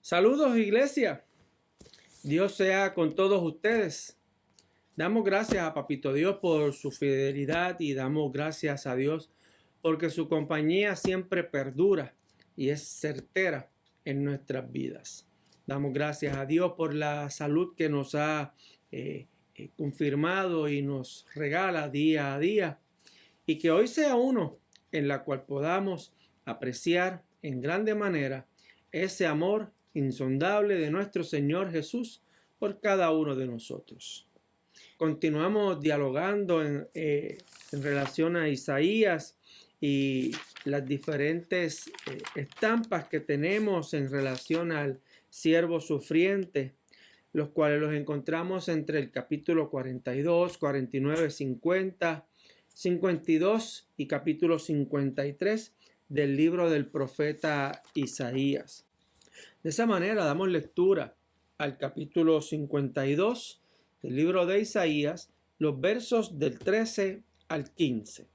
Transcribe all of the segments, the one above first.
Saludos, iglesia. Dios sea con todos ustedes. Damos gracias a Papito Dios por su fidelidad y damos gracias a Dios porque su compañía siempre perdura y es certera en nuestras vidas. Damos gracias a Dios por la salud que nos ha confirmado y nos regala día a día, y que hoy sea uno en la cual podamos apreciar en grande manera ese amor insondable de nuestro Señor Jesús por cada uno de nosotros. Continuamos dialogando en relación a Isaías y las diferentes estampas que tenemos en relación al siervo sufriente, los cuales los encontramos entre el capítulo 42, 49, 50, 52 y capítulo 53 del libro del profeta Isaías. De esa manera damos lectura al capítulo 52 del libro de Isaías, los versos del 13 al 15.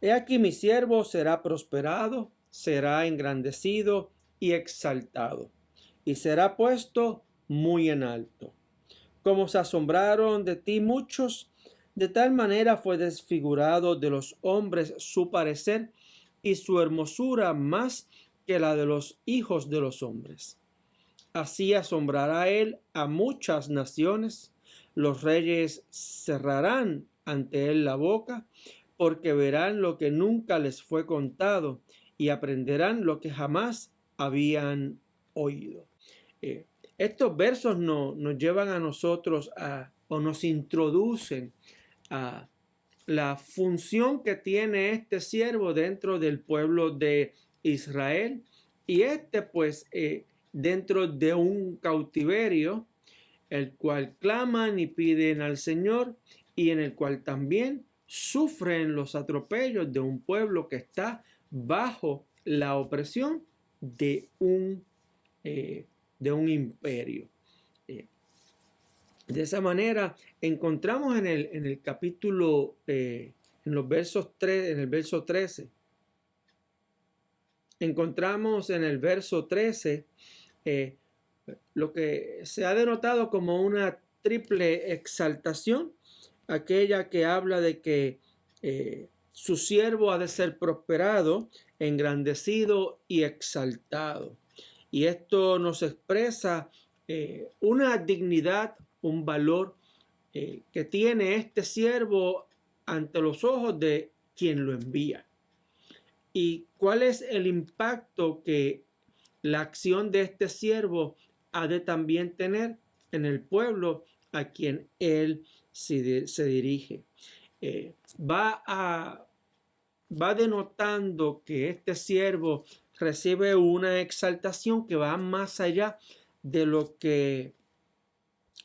He aquí mi siervo será prosperado, será engrandecido y exaltado, y será puesto muy en alto. Como se asombraron de ti muchos, de tal manera fue desfigurado de los hombres su parecer y su hermosura más que la de los hijos de los hombres. Así asombrará él a muchas naciones, los reyes cerrarán ante él la boca, porque verán lo que nunca les fue contado y aprenderán lo que jamás habían oído. Estos versos nos llevan a nosotros o nos introducen a la función que tiene este siervo dentro del pueblo de Israel, y pues dentro de un cautiverio, el cual claman y piden al Señor, y en el cual también sufren los atropellos de un pueblo que está bajo la opresión de un imperio. De esa manera encontramos en el capítulo, en los versos 3, en el verso 13, encontramos en el verso 13 lo que se ha denotado como una triple exaltación, aquella que habla de que su siervo ha de ser prosperado, engrandecido y exaltado. Y esto nos expresa una dignidad, un valor que tiene este siervo ante los ojos de quien lo envía. ¿Y cuál es el impacto que la acción de este siervo ha de también tener en el pueblo a quien él se dirige? Va denotando que este siervo recibe una exaltación que va más allá de lo que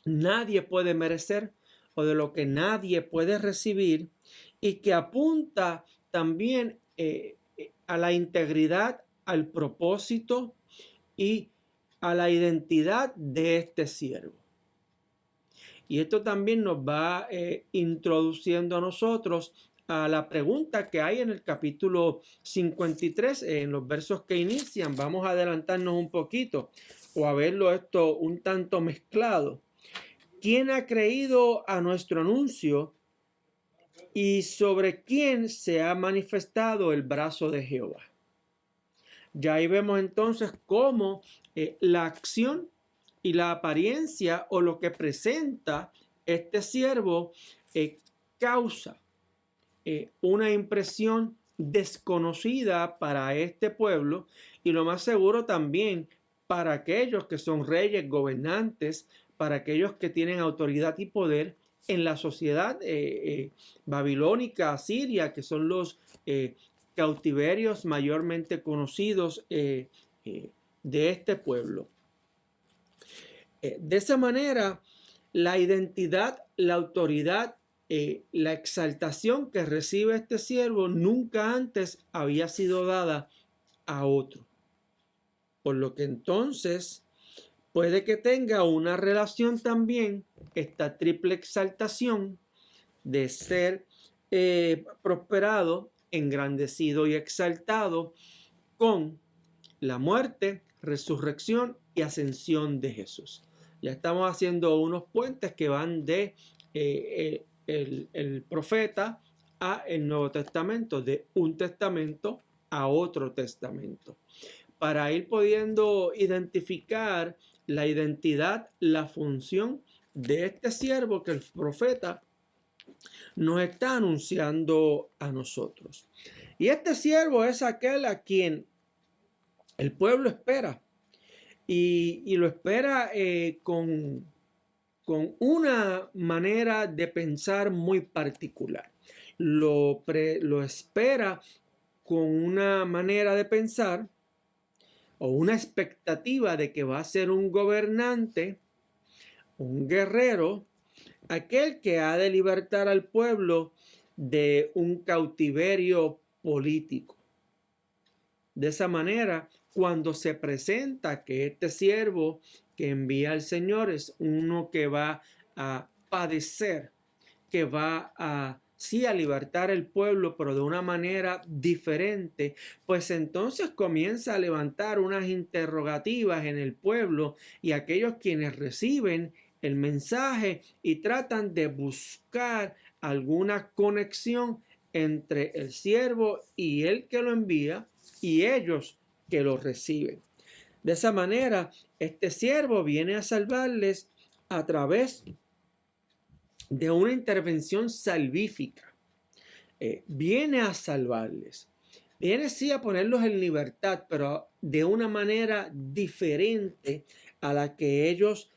nadie puede merecer o de lo que nadie puede recibir, y que apunta también a la integridad, al propósito y a la identidad de este siervo. Y esto también nos va introduciendo a nosotros a la pregunta que hay en el capítulo 53, en los versos que inician. Vamos a adelantarnos un poquito o a verlo esto un tanto mezclado. ¿Quién ha creído a nuestro anuncio y sobre quién se ha manifestado el brazo de Jehová? Ya ahí vemos entonces cómo la acción y la apariencia o lo que presenta este siervo causa una impresión desconocida para este pueblo, y lo más seguro también para aquellos que son reyes, gobernantes, para aquellos que tienen autoridad y poder en la sociedad babilónica, asiria, que son los cautiverios mayormente conocidos de este pueblo. De esa manera, la identidad, la autoridad, la exaltación que recibe este siervo nunca antes había sido dada a otro. Por lo que entonces puede que tenga una relación también esta triple exaltación de ser prosperado, engrandecido y exaltado con la muerte, resurrección y ascensión de Jesús. Ya estamos haciendo unos puentes que van de el profeta a el Nuevo Testamento, de un testamento a otro testamento, para ir pudiendo identificar la identidad, la función de este siervo que el profeta nos está anunciando a nosotros. Y este siervo es aquel a quien el pueblo espera, y lo espera con una manera de pensar muy particular. Lo espera con una manera de pensar o una expectativa de que va a ser un gobernante, un guerrero, aquel que ha de libertar al pueblo de un cautiverio político. De esa manera, cuando se presenta que este siervo que envía al Señor es uno que va a padecer, que va a libertar el pueblo, pero de una manera diferente, pues entonces comienza a levantar unas interrogativas en el pueblo y aquellos quienes reciben el mensaje y tratan de buscar alguna conexión entre el siervo y el que lo envía y ellos que lo reciben. De esa manera, este siervo viene a salvarles a través de una intervención salvífica. Viene a salvarles. Viene sí a ponerlos en libertad, pero de una manera diferente a la que ellos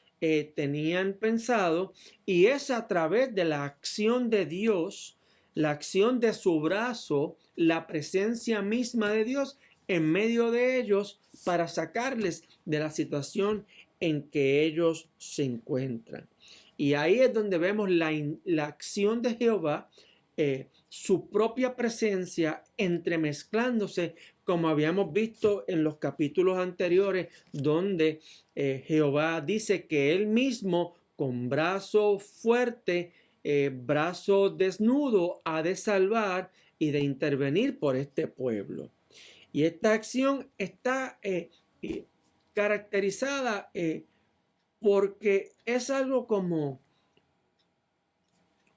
tenían pensado, y es a través de la acción de Dios, la acción de su brazo, la presencia misma de Dios en medio de ellos para sacarles de la situación en que ellos se encuentran. Y ahí es donde vemos la acción de Jehová, su propia presencia entremezclándose, como habíamos visto en los capítulos anteriores, donde Jehová dice que él mismo, con brazo fuerte, brazo desnudo, ha de salvar y de intervenir por este pueblo. Y esta acción está caracterizada porque es algo como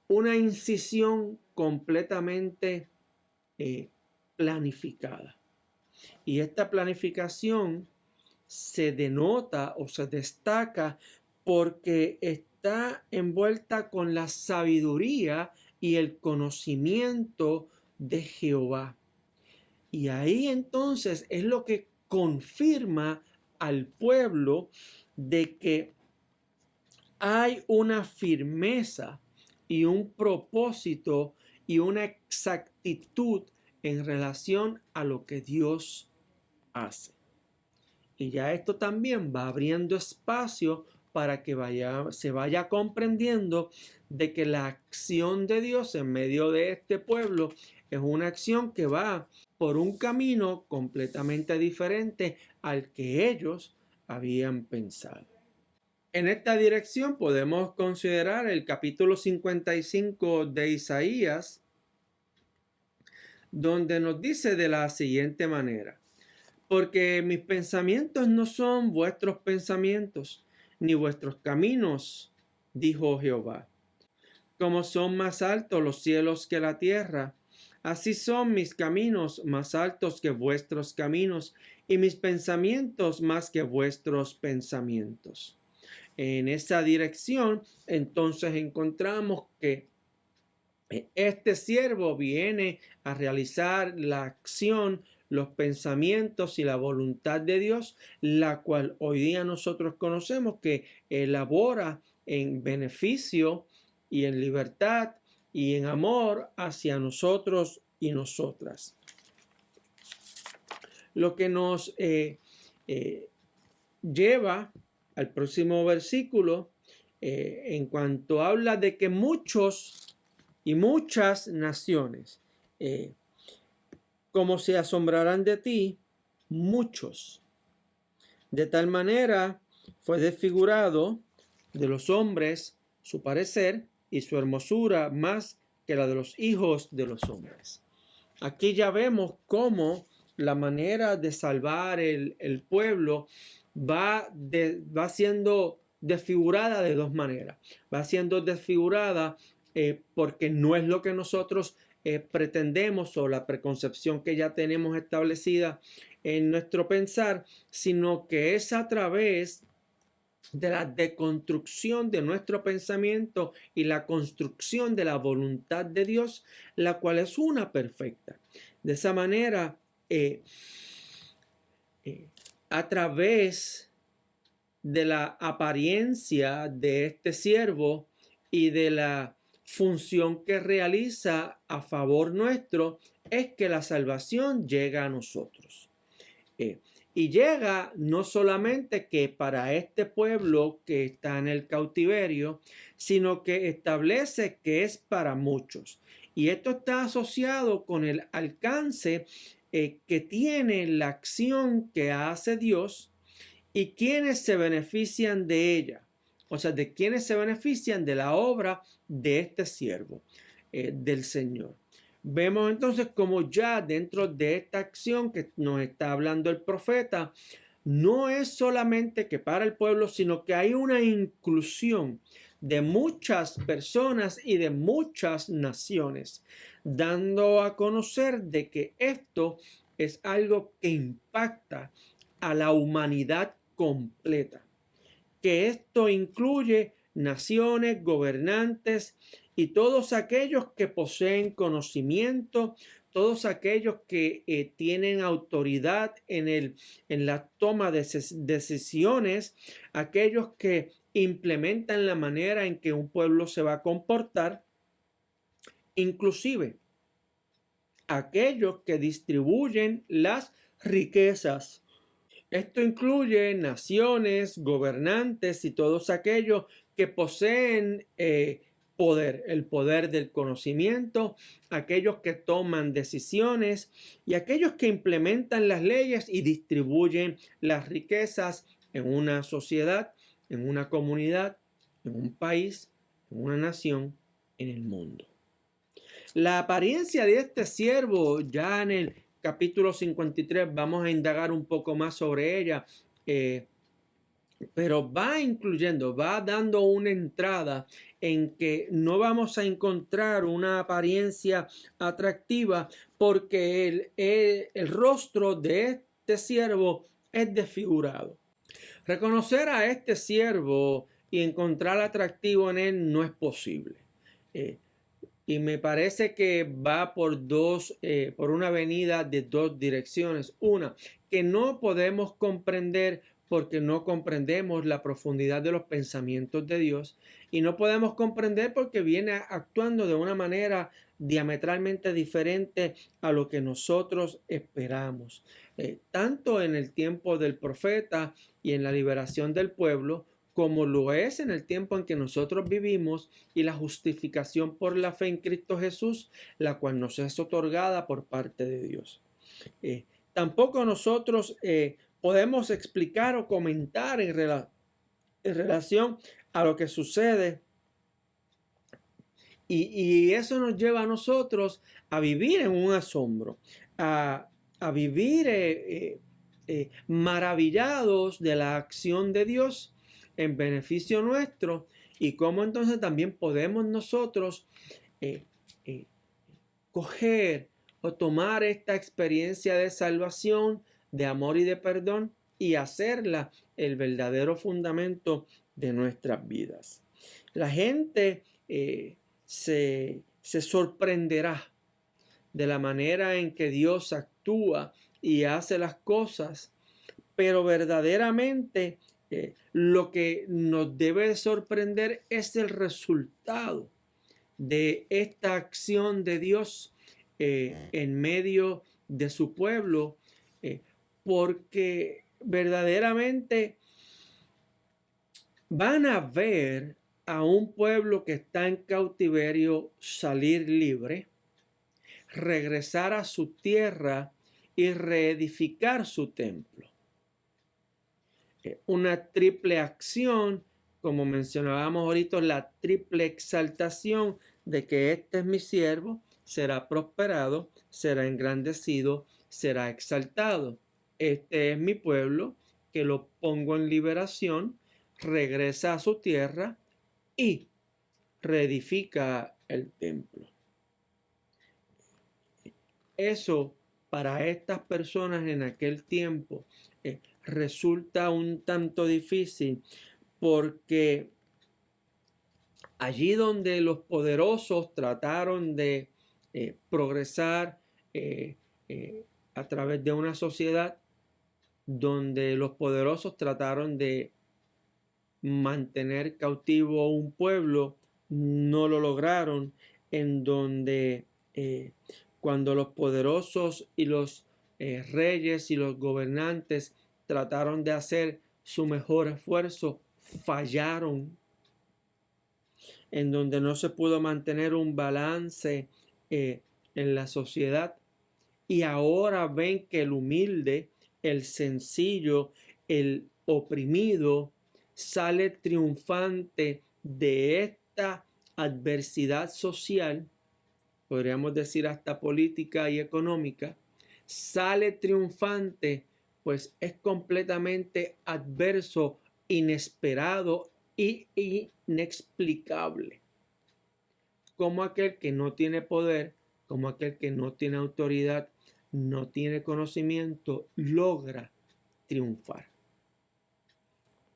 una incisión completamente planificada. Y esta planificación se denota o se destaca porque está envuelta con la sabiduría y el conocimiento de Jehová. Y ahí entonces es lo que confirma al pueblo de que hay una firmeza y un propósito y una exactitud en relación a lo que Dios hace. Y ya esto también va abriendo espacio para que se vaya comprendiendo de que la acción de Dios en medio de este pueblo es una acción que va por un camino completamente diferente al que ellos habían pensado. En esta dirección podemos considerar el capítulo 55 de Isaías, donde nos dice de la siguiente manera: porque mis pensamientos no son vuestros pensamientos, ni vuestros caminos, dijo Jehová. Como son más altos los cielos que la tierra, así son mis caminos más altos que vuestros caminos, y mis pensamientos más que vuestros pensamientos. En esa dirección, entonces encontramos que este siervo viene a realizar la acción, los pensamientos y la voluntad de Dios, la cual hoy día nosotros conocemos que elabora en beneficio y en libertad y en amor hacia nosotros y nosotras. Lo que nos lleva al próximo versículo, en cuanto habla de que muchos y muchas naciones, como se asombrarán de ti, muchos. De tal manera fue desfigurado de los hombres su parecer y su hermosura más que la de los hijos de los hombres. Aquí ya vemos cómo la manera de salvar el pueblo va siendo desfigurada de dos maneras. Va siendo desfigurada porque no es lo que nosotros pretendemos o la preconcepción que ya tenemos establecida en nuestro pensar, sino que es a través de la deconstrucción de nuestro pensamiento y la construcción de la voluntad de Dios, la cual es una perfecta. De esa manera, a través de la apariencia de este siervo y de la función que realiza a favor nuestro, es que la salvación llega a nosotros. Y llega no solamente que para este pueblo que está en el cautiverio, sino que establece que es para muchos. Y esto está asociado con el alcance que tiene la acción que hace Dios y quienes se benefician de ella. O sea, de quienes se benefician de la obra de este siervo del Señor. Vemos entonces como ya dentro de esta acción que nos está hablando el profeta, no es solamente que para el pueblo, sino que hay una inclusión de muchas personas y de muchas naciones, dando a conocer de que esto es algo que impacta a la humanidad completa, que esto incluye naciones, gobernantes y todos aquellos que poseen conocimiento, todos aquellos que tienen autoridad en la toma de decisiones, aquellos que implementan la manera en que un pueblo se va a comportar, inclusive aquellos que distribuyen las riquezas. Esto incluye naciones, gobernantes y todos aquellos que poseen poder, el poder del conocimiento, aquellos que toman decisiones y aquellos que implementan las leyes y distribuyen las riquezas en una sociedad, en una comunidad, en un país, en una nación, en el mundo. La apariencia de este siervo ya en el capítulo 53 vamos a indagar un poco más sobre ella, pero va incluyendo, va dando una entrada en que no vamos a encontrar una apariencia atractiva porque el rostro de este siervo es desfigurado. Reconocer a este siervo y encontrar atractivo en él no es posible. Y me parece que va por una avenida de dos direcciones. Una, que no podemos comprender porque no comprendemos la profundidad de los pensamientos de Dios. Y no podemos comprender porque viene actuando de una manera diametralmente diferente a lo que nosotros esperamos. Tanto en el tiempo del profeta y en la liberación del pueblo, como lo es en el tiempo en que nosotros vivimos y la justificación por la fe en Cristo Jesús, la cual nos es otorgada por parte de Dios. Tampoco nosotros podemos explicar o comentar en relación a lo que sucede y eso nos lleva a nosotros a vivir en un asombro, a vivir maravillados de la acción de Dios en beneficio nuestro y cómo entonces también podemos nosotros coger o tomar esta experiencia de salvación, de amor y de perdón y hacerla el verdadero fundamento de nuestras vidas. La gente se sorprenderá de la manera en que Dios actúa y hace las cosas, pero verdaderamente lo que nos debe sorprender es el resultado de esta acción de Dios en medio de su pueblo, porque verdaderamente van a ver a un pueblo que está en cautiverio salir libre, regresar a su tierra y reedificar su templo. Una triple acción, como mencionábamos ahorita, la triple exaltación de que este es mi siervo, será prosperado, será engrandecido será exaltado. Este es mi pueblo, que lo pongo en liberación, regresa a su tierra y reedifica el templo. Eso para estas personas en aquel tiempo resulta un tanto difícil, porque allí donde los poderosos trataron de progresar a través de una sociedad, donde los poderosos trataron de mantener cautivo un pueblo, no lo lograron, en donde cuando los poderosos y los reyes y los gobernantes trataron de hacer su mejor esfuerzo, fallaron, en donde no se pudo mantener un balance en la sociedad. Y ahora ven que el humilde, el sencillo, el oprimido, sale triunfante de esta adversidad social, podríamos decir hasta política y económica, sale triunfante, pues es completamente adverso, inesperado e inexplicable. Como aquel que no tiene poder, como aquel que no tiene autoridad, no tiene conocimiento, logra triunfar.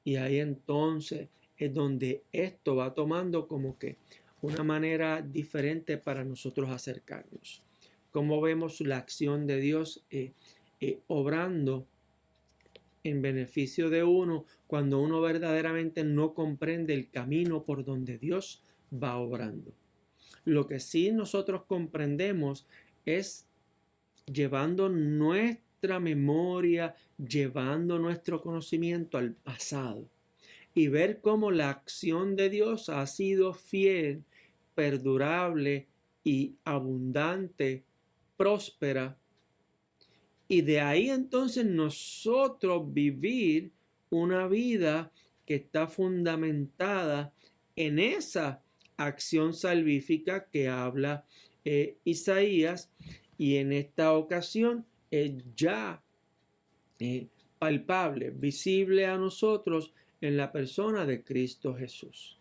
Y ahí entonces es donde esto va tomando como que una manera diferente para nosotros acercarnos. Como vemos la acción de Dios obrando en beneficio de uno, cuando uno verdaderamente no comprende el camino por donde Dios va obrando. Lo que sí nosotros comprendemos es llevando nuestra memoria, llevando nuestro conocimiento al pasado y ver cómo la acción de Dios ha sido fiel, perdurable y abundante, próspera. Y de ahí entonces nosotros vivir una vida que está fundamentada en esa acción salvífica que habla Isaías, y en esta ocasión es ya palpable, visible a nosotros en la persona de Cristo Jesús.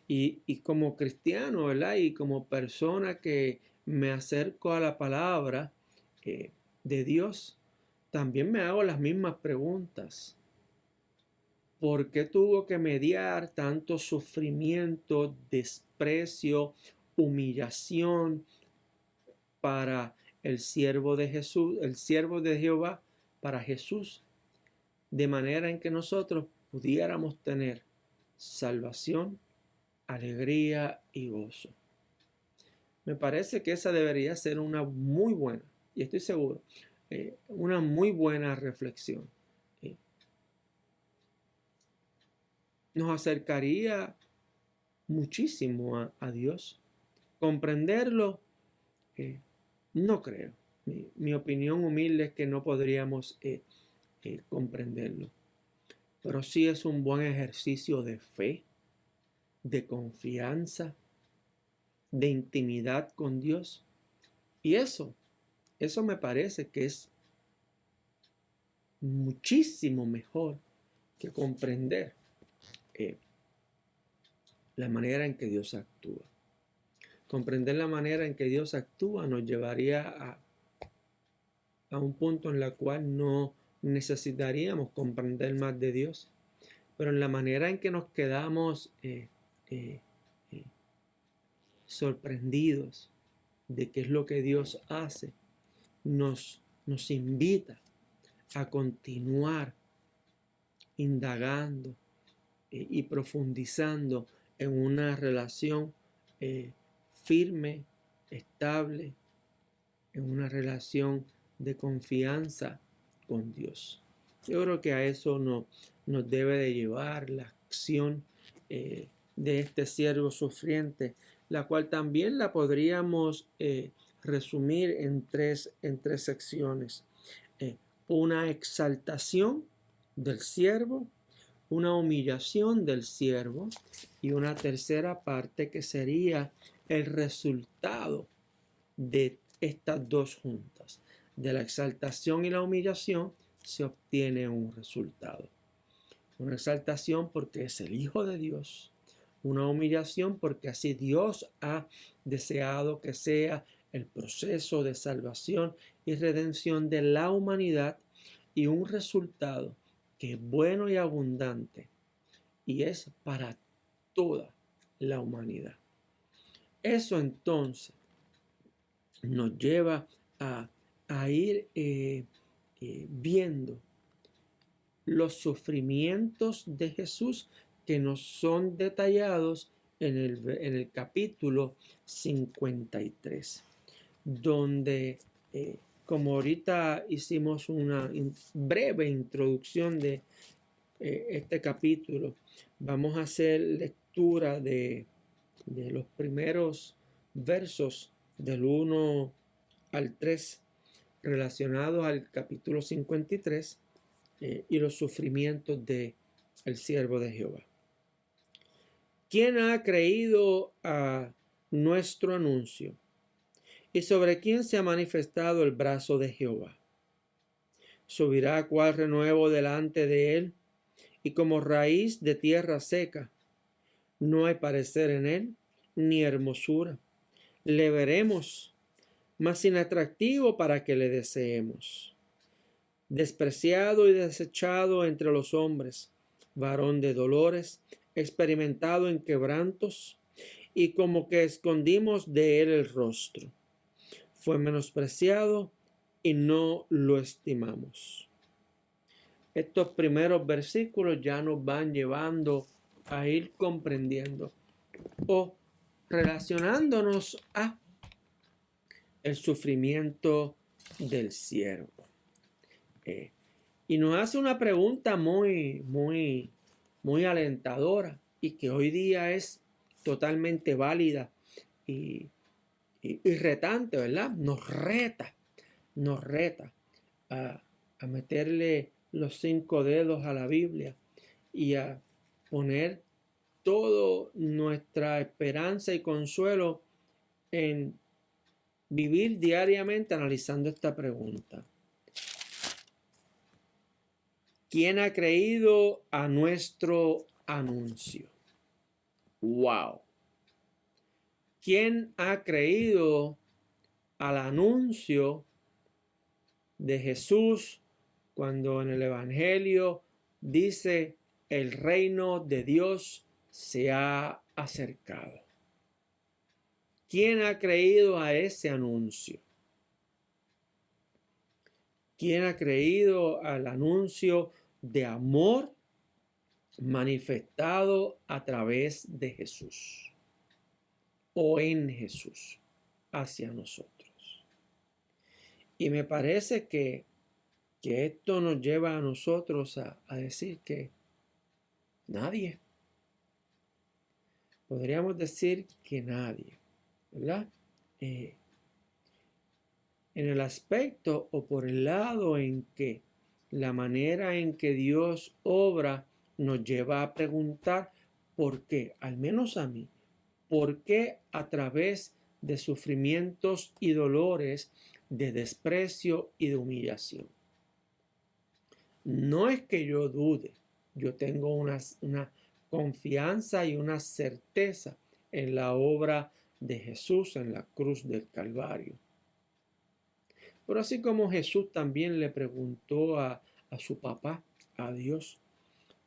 Y como cristiano, ¿verdad? Y como persona que me acerco a la palabra de Dios, también me hago las mismas preguntas. ¿Por qué tuvo que mediar tanto sufrimiento, desprecio, humillación para el siervo de Jesús, el siervo de Jehová, para Jesús, de manera en que nosotros pudiéramos tener salvación, alegría y gozo? Me parece que esa debería ser una muy buena, y estoy seguro, una muy buena reflexión. Nos acercaría muchísimo a Dios. Comprenderlo, no creo. Mi opinión humilde es que no podríamos comprenderlo. Pero sí es un buen ejercicio de fe, de confianza, de intimidad con Dios. Y eso me parece que es muchísimo mejor que comprender la manera en que Dios actúa. Comprender la manera en que Dios actúa nos llevaría a un punto en el cual no necesitaríamos comprender más de Dios. Pero en la manera en que nos quedamos sorprendidos de qué es lo que Dios hace, nos invita a continuar indagando y profundizando en una relación firme, estable, en una relación de confianza con Dios. Yo creo que a eso nos debe de llevar la acción de este siervo sufriente, la cual también la podríamos resumir en tres secciones. Una exaltación del siervo, una humillación del siervo y una tercera parte que sería el resultado de estas dos juntas, de la exaltación y la humillación se obtiene un resultado. Una exaltación porque es el Hijo de Dios. Una humillación porque así Dios ha deseado que sea el proceso de salvación y redención de la humanidad, y un resultado que es bueno y abundante y es para toda la humanidad. Eso entonces nos lleva a ir viendo los sufrimientos de Jesús que nos son detallados en el capítulo 53, donde como ahorita hicimos una breve introducción de este capítulo, vamos a hacer lectura de los primeros versos del 1 al 3 relacionados al capítulo 53 y los sufrimientos del siervo de Jehová. ¿Quién ha creído a nuestro anuncio? ¿Y sobre quién se ha manifestado el brazo de Jehová? ¿Subirá cual renuevo delante de él? Y como raíz de tierra seca, no hay parecer en él, ni hermosura. Le veremos, mas inatractivo para que le deseemos. Despreciado y desechado entre los hombres, varón de dolores, experimentado en quebrantos, y como que escondimos de él el rostro. Fue menospreciado y no lo estimamos. Estos primeros versículos ya nos van llevando a ir comprendiendo o relacionándonos a el sufrimiento del siervo. Y nos hace una pregunta muy alentadora y que hoy día es totalmente válida y retante, ¿verdad? Nos reta a meterle los 5 dedos a la Biblia y a poner toda nuestra esperanza y consuelo en vivir diariamente analizando esta pregunta. ¿Quién ha creído a nuestro anuncio? ¡Wow! ¿Quién ha creído al anuncio de Jesús cuando en el Evangelio dice el reino de Dios se ha acercado? ¿Quién ha creído a ese anuncio? ¿Quién ha creído al anuncio de amor manifestado a través de Jesús o en Jesús hacia nosotros? Y me parece que esto nos lleva a nosotros a decir que nadie. Podríamos decir que nadie, ¿verdad? En el aspecto o por el lado en que la manera en que Dios obra nos lleva a preguntar por qué, al menos a mí, por qué a través de sufrimientos y dolores, de desprecio y de humillación. No es que yo dude, yo tengo una confianza y una certeza en la obra de Jesús en la cruz del Calvario. Pero así como Jesús también le preguntó a su papá, a Dios,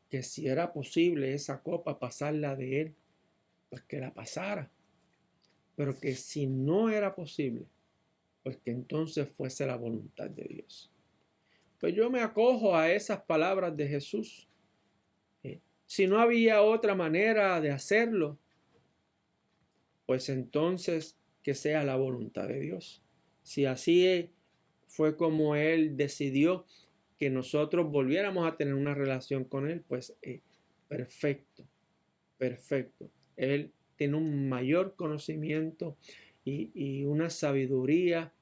que si era posible esa copa pasarla de él, pues que la pasara. Pero que si no era posible, pues que entonces fuese la voluntad de Dios. Pues yo me acojo a esas palabras de Jesús. Si no había otra manera de hacerlo, pues entonces que sea la voluntad de Dios. Si así fue como Él decidió que nosotros volviéramos a tener una relación con Él, pues perfecto. Él tiene un mayor conocimiento y una sabiduría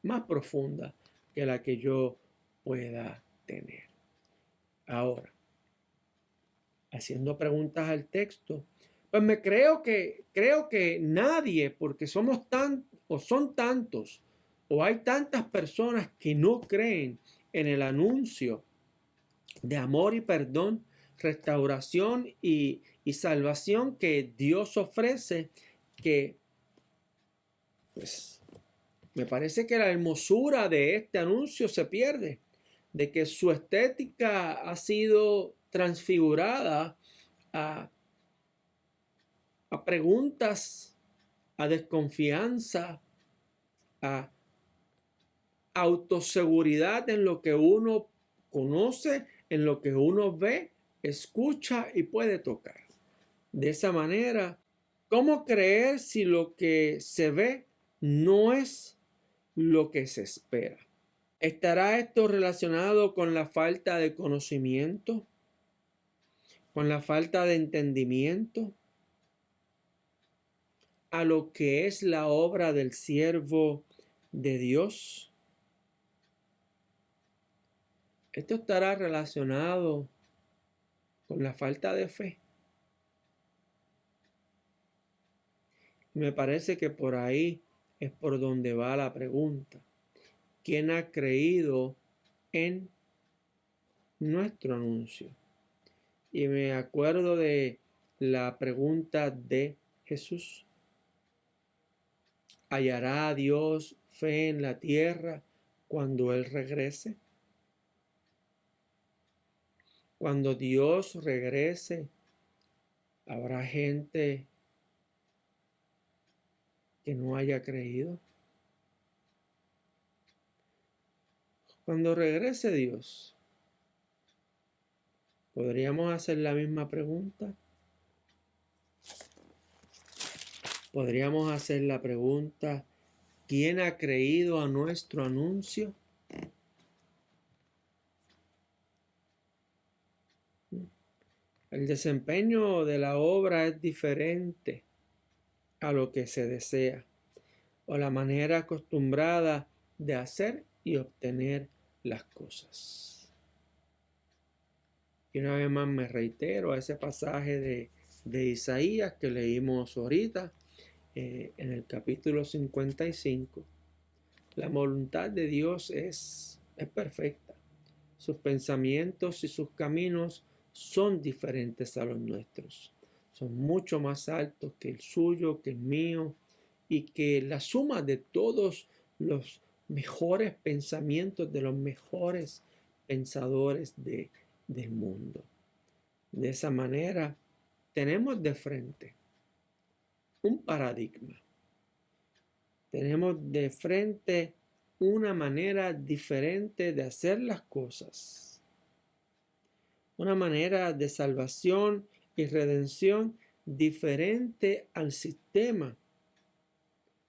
más profunda que la que yo pueda tener. Ahora, haciendo preguntas al texto, pues creo que nadie, porque somos son tantos, o hay tantas personas que no creen en el anuncio de amor y perdón, restauración y salvación que Dios ofrece, que pues me parece que la hermosura de este anuncio se pierde, de que su estética ha sido transfigurada a, a preguntas, a desconfianza, a autoseguridad en lo que uno conoce, en lo que uno ve, escucha y puede tocar. De esa manera, ¿cómo creer si lo que se ve no es lo que se espera? ¿Estará esto relacionado con la falta de conocimiento? ¿Con la falta de entendimiento a lo que es la obra del siervo de Dios? Esto estará relacionado con la falta de fe. Me parece que por ahí es por donde va la pregunta. ¿Quién ha creído en nuestro anuncio? Y me acuerdo de la pregunta de Jesús. ¿Hallará Dios fe en la tierra cuando Él regrese? Cuando Dios regrese, ¿habrá gente que no haya creído? Cuando regrese Dios, ¿podríamos hacer la misma pregunta? Podríamos hacer la pregunta, ¿quién ha creído a nuestro anuncio? El desempeño de la obra es diferente a lo que se desea o la manera acostumbrada de hacer y obtener las cosas. Y una vez más me reitero a ese pasaje de Isaías que leímos ahorita en el capítulo 55. La voluntad de Dios es perfecta. Sus pensamientos y sus caminos son diferentes a los nuestros. Son mucho más altos que el suyo, que el mío, y que la suma de todos los mejores pensamientos de los mejores pensadores del mundo. De esa manera, tenemos de frente un paradigma. Tenemos de frente una manera diferente de hacer las cosas. Una manera de salvación y redención diferente al sistema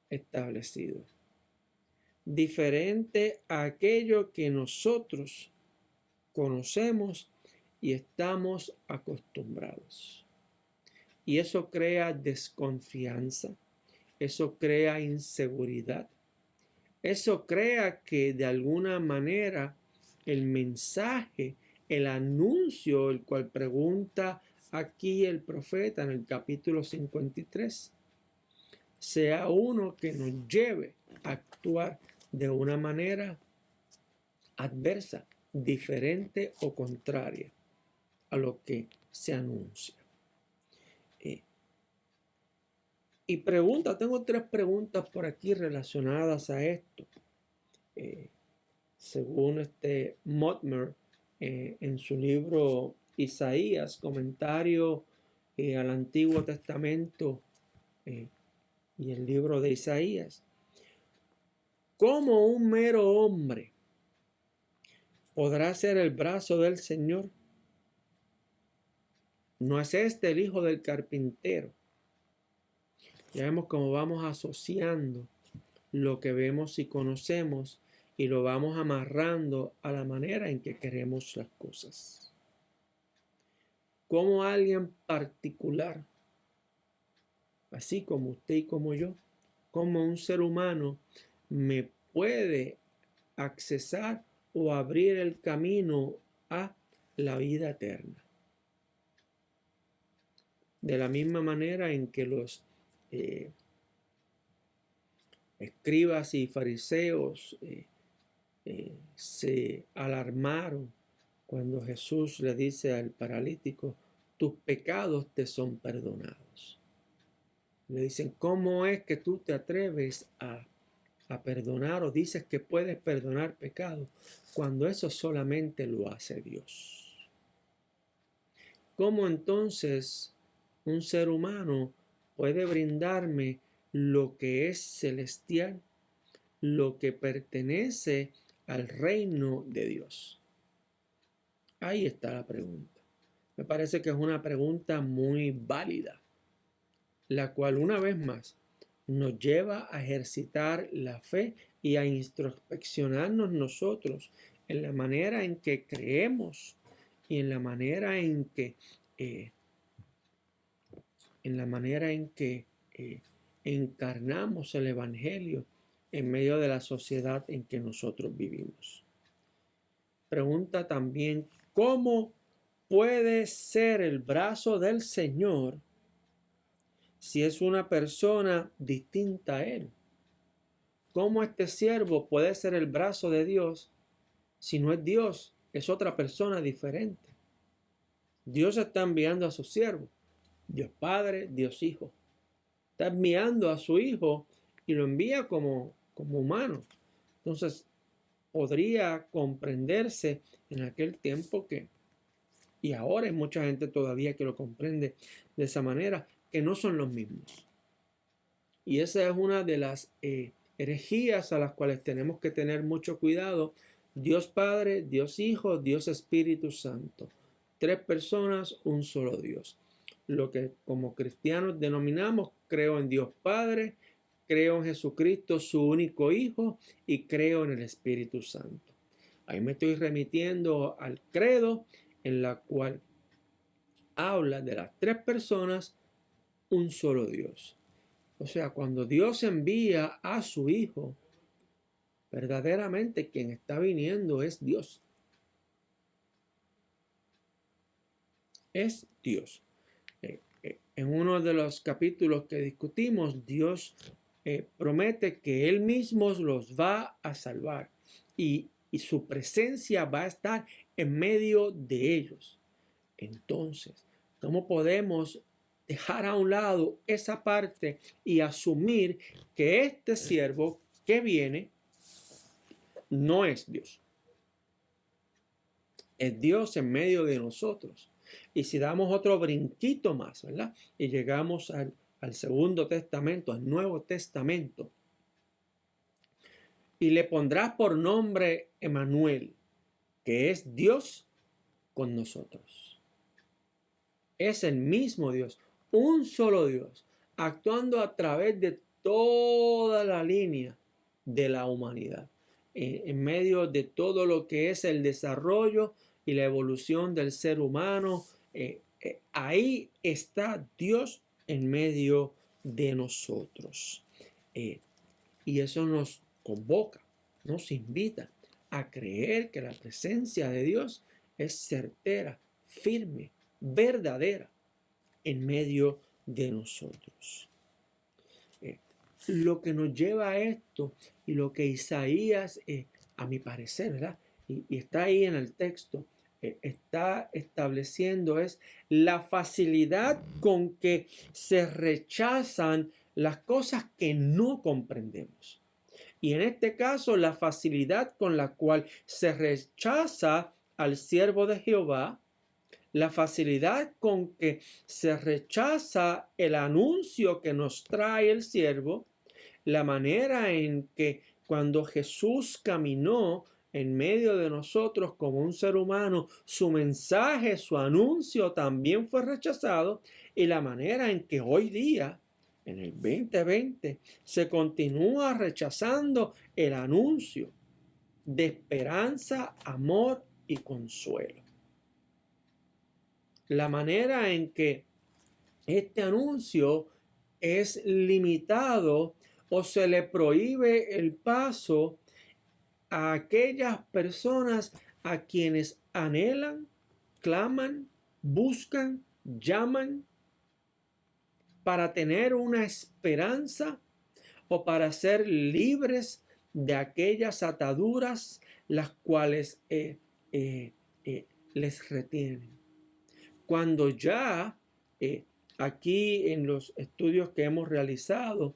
establecido. Diferente a aquello que nosotros conocemos y estamos acostumbrados. Y eso crea desconfianza, eso crea inseguridad, eso crea que de alguna manera el mensaje, el anuncio, el cual pregunta aquí el profeta en el capítulo 53, sea uno que nos lleve a actuar de una manera adversa, diferente o contraria a lo que se anuncia. Y tengo 3 preguntas por aquí relacionadas a esto. Según Motmer, en su libro Isaías, comentario al Antiguo Testamento y el libro de Isaías, ¿cómo un mero hombre podrá ser el brazo del Señor? ¿No es este el hijo del carpintero? Ya vemos cómo vamos asociando lo que vemos y conocemos y lo vamos amarrando a la manera en que queremos las cosas. Como alguien particular, así como usted y como yo, como un ser humano, me puede accesar o abrir el camino a la vida eterna. De la misma manera en que los escribas y fariseos se alarmaron cuando Jesús le dice al paralítico, tus pecados te son perdonados. Le dicen, ¿cómo es que tú te atreves a perdonar o dices que puedes perdonar pecados cuando eso solamente lo hace Dios? ¿Cómo entonces un ser humano puede brindarme lo que es celestial, lo que pertenece al reino de Dios? Ahí está la pregunta. Me parece que es una pregunta muy válida, la cual una vez más nos lleva a ejercitar la fe y a introspeccionarnos nosotros en la manera en que creemos y en la manera en que encarnamos el Evangelio en medio de la sociedad en que nosotros vivimos. Pregunta también, ¿cómo puede ser el brazo del Señor si es una persona distinta a Él? ¿Cómo este siervo puede ser el brazo de Dios si no es Dios, es otra persona diferente? Dios está enviando a su siervo, Dios Padre, Dios Hijo. Está enviando a su Hijo y lo envía como humano. Entonces, podría comprenderse en aquel tiempo que, y ahora hay mucha gente todavía que lo comprende de esa manera, que no son los mismos. Y esa es una de las herejías a las cuales tenemos que tener mucho cuidado. Dios Padre, Dios Hijo, Dios Espíritu Santo. 3 personas, un solo Dios. Lo que como cristianos denominamos, creo en Dios Padre, creo en Jesucristo, su único Hijo, y creo en el Espíritu Santo. Ahí me estoy remitiendo al credo, en la cual habla de las 3 personas, un solo Dios. O sea, cuando Dios envía a su Hijo, verdaderamente quien está viniendo es Dios. Es Dios. En uno de los capítulos que discutimos, Dios promete que Él mismo los va a salvar y su presencia va a estar en medio de ellos. Entonces, ¿cómo podemos dejar a un lado esa parte y asumir que este siervo que viene no es Dios? Es Dios en medio de nosotros. Y si damos otro brinquito más, ¿verdad? Y llegamos al Segundo Testamento, al Nuevo Testamento. Y le pondrás por nombre Emmanuel, que es Dios con nosotros. Es el mismo Dios, un solo Dios, actuando a través de toda la línea de la humanidad, en medio de todo lo que es el desarrollo y la evolución del ser humano. Ahí está Dios en medio de nosotros. Y eso nos convoca, nos invita a creer que la presencia de Dios es certera, firme, verdadera en medio de nosotros. Lo que nos lleva a esto y lo que Isaías, a mi parecer, ¿verdad? Y está ahí en el texto, está estableciendo es la facilidad con que se rechazan las cosas que no comprendemos. Y en este caso, la facilidad con la cual se rechaza al siervo de Jehová, la facilidad con que se rechaza el anuncio que nos trae el siervo, la manera en que cuando Jesús caminó en medio de nosotros como un ser humano, su mensaje, su anuncio también fue rechazado, y la manera en que hoy día, en el 2020, se continúa rechazando el anuncio de esperanza, amor y consuelo. La manera en que este anuncio es limitado o se le prohíbe el paso a aquellas personas a quienes anhelan, claman, buscan, llaman para tener una esperanza, o para ser libres de aquellas ataduras las cuales les retienen. Cuando ya aquí en los estudios que hemos realizado,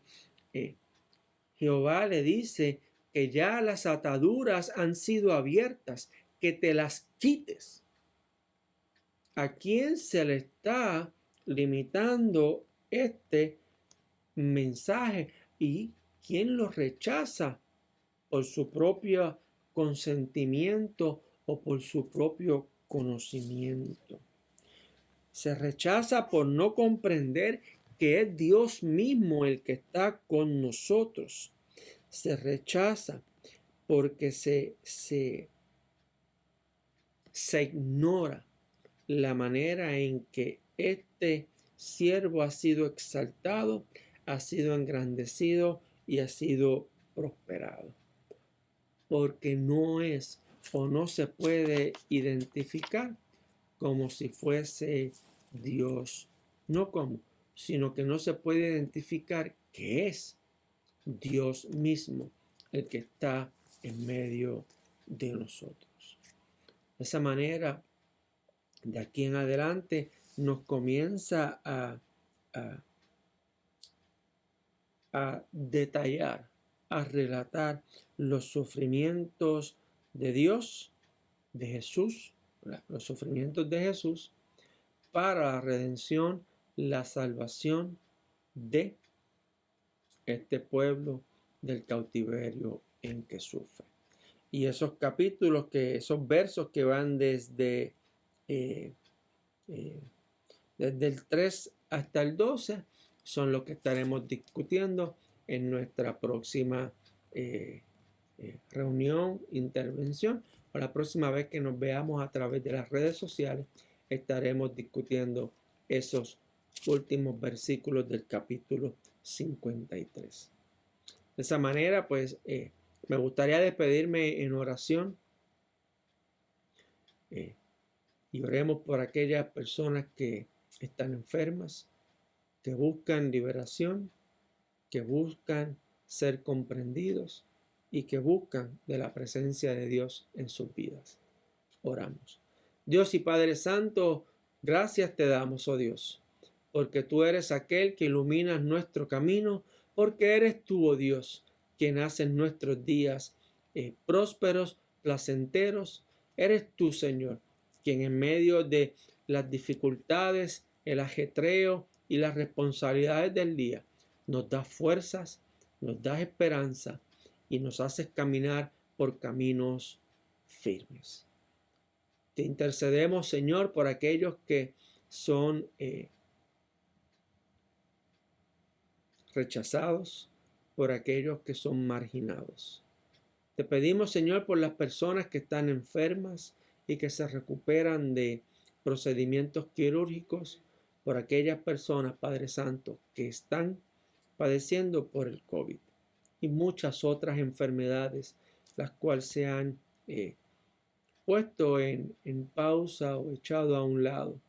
Jehová le dice que ya las ataduras han sido abiertas, que te las quites. ¿A quién se le está limitando este mensaje? ¿Y quién lo rechaza por su propio consentimiento o por su propio conocimiento? Se rechaza por no comprender que es Dios mismo el que está con nosotros. Se rechaza porque se ignora la manera en que este siervo ha sido exaltado, ha sido engrandecido y ha sido prosperado. Porque no es o no se puede identificar como si fuese Dios. No como, sino que no se puede identificar que es Dios mismo el que está en medio de nosotros. De esa manera, de aquí en adelante, nos comienza a detallar, a relatar los sufrimientos de Dios, de Jesús, los sufrimientos de Jesús para la redención, la salvación de este pueblo del cautiverio en que sufre. Y esos capítulos, esos versos que van desde el 3 hasta el 12, son los que estaremos discutiendo en nuestra próxima reunión, intervención, o la próxima vez que nos veamos a través de las redes sociales, estaremos discutiendo esos últimos versículos del capítulo 53. De esa manera, pues, me gustaría despedirme en oración y oremos por aquellas personas que están enfermas, que buscan liberación, que buscan ser comprendidos y que buscan de la presencia de Dios en sus vidas. Oramos. Dios y Padre Santo, gracias te damos, oh Dios, porque tú eres aquel que iluminas nuestro camino, porque eres tú, oh Dios, quien hace nuestros días prósperos, placenteros. Eres tú, Señor, quien en medio de las dificultades, el ajetreo y las responsabilidades del día, nos das fuerzas, nos das esperanza y nos haces caminar por caminos firmes. Te intercedemos, Señor, por aquellos que son rechazados, por aquellos que son marginados. Te pedimos, Señor, por las personas que están enfermas y que se recuperan de procedimientos quirúrgicos, por aquellas personas, Padre Santo, que están padeciendo por el COVID y muchas otras enfermedades, las cuales se han puesto en pausa o echado a un lado,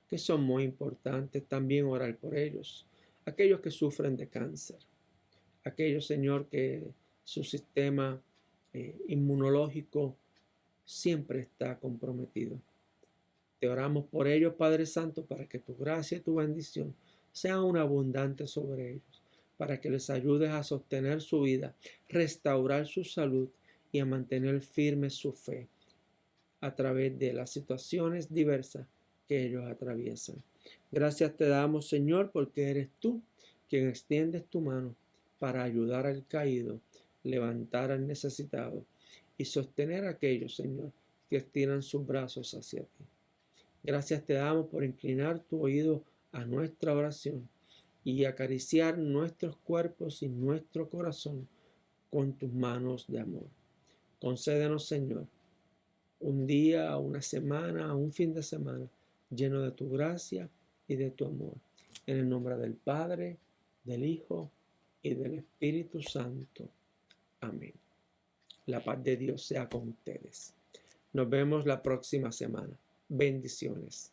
que son muy importantes. También orar por ellos, aquellos que sufren de cáncer, aquellos, Señor, que su sistema inmunológico siempre está comprometido. Te oramos por ellos, Padre Santo, para que tu gracia y tu bendición sean una abundante sobre ellos, para que les ayudes a sostener su vida, restaurar su salud y a mantener firme su fe a través de las situaciones diversas que ellos atraviesan. Gracias te damos, Señor, porque eres tú quien extiendes tu mano para ayudar al caído, levantar al necesitado y sostener a aquellos, Señor, que estiran sus brazos hacia ti. Gracias te damos por inclinar tu oído a nuestra oración y acariciar nuestros cuerpos y nuestro corazón con tus manos de amor. Concédenos, Señor, un día, una semana, un fin de semana lleno de tu gracia y de tu amor. En el nombre del Padre, del Hijo y del Espíritu Santo. Amén. La paz de Dios sea con ustedes. Nos vemos la próxima semana. Bendiciones.